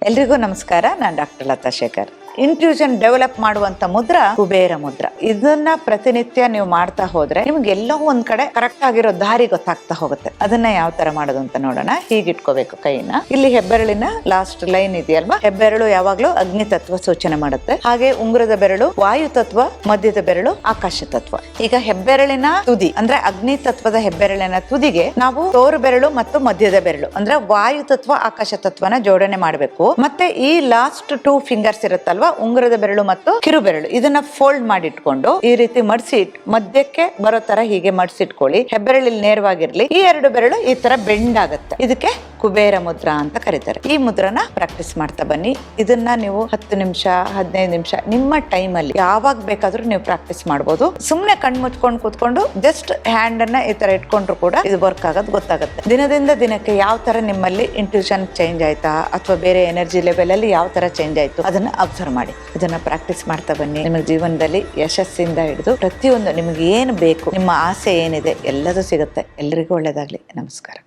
ಎಲ್ರಿಗೂ ನಮಸ್ಕಾರ. ನಾನು doctor Latha Shekhar. Intuition develop ಮಾಡುವಂತ ಮುದ್ರ ಕುಬೇರ ಮುದ್ರ. ಇದನ್ನ ಪ್ರತಿನಿತ್ಯ ನೀವು ಮಾಡ್ತಾ ಹೋದ್ರೆ ನಿಮ್ಗೆ ಎಲ್ಲೋ ಒಂದ್ ಕಡೆ ಕರೆಕ್ಟ್ ಆಗಿರೋ ದಾರಿ ಗೊತ್ತಾಗ್ತಾ ಹೋಗುತ್ತೆ. ಅದನ್ನ ಯಾವ ತರ ಮಾಡೋದು ಅಂತ ನೋಡೋಣ. ಹೀಗಿಟ್ಕೋಬೇಕು ಕೈನ. ಇಲ್ಲಿ ಹೆಬ್ಬೆರಳಿನ ಲಾಸ್ಟ್ ಲೈನ್ ಇದೆಯಲ್ವಾ, ಹೆಬ್ಬೆರಳು ಯಾವಾಗ್ಲೂ ಅಗ್ನಿ ತತ್ವ ಸೂಚನೆ ಮಾಡುತ್ತೆ. ಹಾಗೆ ಉಂಗುರದ ಬೆರಳು ವಾಯು ತತ್ವ, ಮಧ್ಯದ ಬೆರಳು ಆಕಾಶ ತತ್ವ. ಈಗ ಹೆಬ್ಬೆರಳಿನ ತುದಿ ಅಂದ್ರೆ ಅಗ್ನಿ ತತ್ವದ ಹೆಬ್ಬೆರಳಿನ ತುದಿಗೆ ನಾವು ತೋರು ಬೆರಳು ಮತ್ತು ಮಧ್ಯದ ಬೆರಳು ಅಂದ್ರೆ ವಾಯು ತತ್ವ ಆಕಾಶ ತತ್ವನ ಜೋಡಣೆ ಮಾಡಬೇಕು. ಮತ್ತೆ ಈ ಲಾಸ್ಟ್ 2 ಫಿಂಗರ್ಸ್ ಇರುತ್ತಲ್ವಾ, ಉಂಗುರದ ಬೆರಳು ಮತ್ತು ಕಿರು ಬೆರಳು, ಇದನ್ನ ಫೋಲ್ಡ್ ಮಾಡಿಟ್ಕೊಂಡು ಈ ರೀತಿ ಮಡ್ಸಿ ಮಧ್ಯಕ್ಕೆ ಬರೋ ತರ ಹೀಗೆ ಮಡ್ಸಿಟ್ಕೊಳ್ಳಿ. ಹೆಬ್ಬೆರಳಿಲ್ ನೇರವಾಗಿರ್ಲಿ. ಈ 2 ಬೆರಳು ಈ ತರ ಬೆಂಡ್ ಆಗುತ್ತೆ. ಇದಕ್ಕೆ ಕುಬೇರ ಮುದ್ರಾ ಅಂತ ಕರೀತಾರೆ. ಈ ಮುದ್ರನ ಪ್ರಾಕ್ಟೀಸ್ ಮಾಡ್ತಾ ಬನ್ನಿ. ಇದನ್ನ ನೀವು 10 ನಿಮಿಷ 15 ನಿಮಿಷ ನಿಮ್ಮ ಟೈಮ್ ಅಲ್ಲಿ ಯಾವಾಗ ಬೇಕಾದ್ರೂ ನೀವು ಪ್ರಾಕ್ಟೀಸ್ ಮಾಡಬಹುದು. ಸುಮ್ನೆ ಕಣ್ ಮುಚ್ಕೊಂಡು ಕೂತ್ಕೊಂಡು ಜಸ್ಟ್ ಹ್ಯಾಂಡ್ ಅನ್ನ ಈ ತರ ಇಟ್ಕೊಂಡ್ರು ಕೂಡ ಇದು ವರ್ಕ್ ಆಗೋದು ಗೊತ್ತಾಗುತ್ತೆ. ದಿನದಿಂದ ದಿನಕ್ಕೆ ಯಾವ ತರ ನಿಮ್ಮಲ್ಲಿ ಇಂಟ್ಯೂಷನ್ ಚೇಂಜ್ ಆಯ್ತಾ ಅಥವಾ ಬೇರೆ ಎನರ್ಜಿ ಲೆವೆಲ್ ಅಲ್ಲಿ ಯಾವ ತರ ಚೇಂಜ್ ಆಯ್ತು ಅದನ್ನ ಅಬ್ಸರ್ವ್ ಮಾಡಿ. ಇದನ್ನ ಪ್ರಾಕ್ಟೀಸ್ ಮಾಡ್ತಾ ಬನ್ನಿ. ನಿಮಗೆ ಜೀವನದಲ್ಲಿ ಯಶಸ್ಸಿಂದ ಹಿಡಿದು ಪ್ರತಿಯೊಂದು ನಿಮಗೆ ಏನು ಬೇಕು, ನಿಮ್ಮ ಆಸೆ ಏನಿದೆ ಎಲ್ಲದೂ ಸಿಗುತ್ತೆ. ಎಲ್ಲರಿಗೂ ಒಳ್ಳೇದಾಗ್ಲಿ. ನಮಸ್ಕಾರ.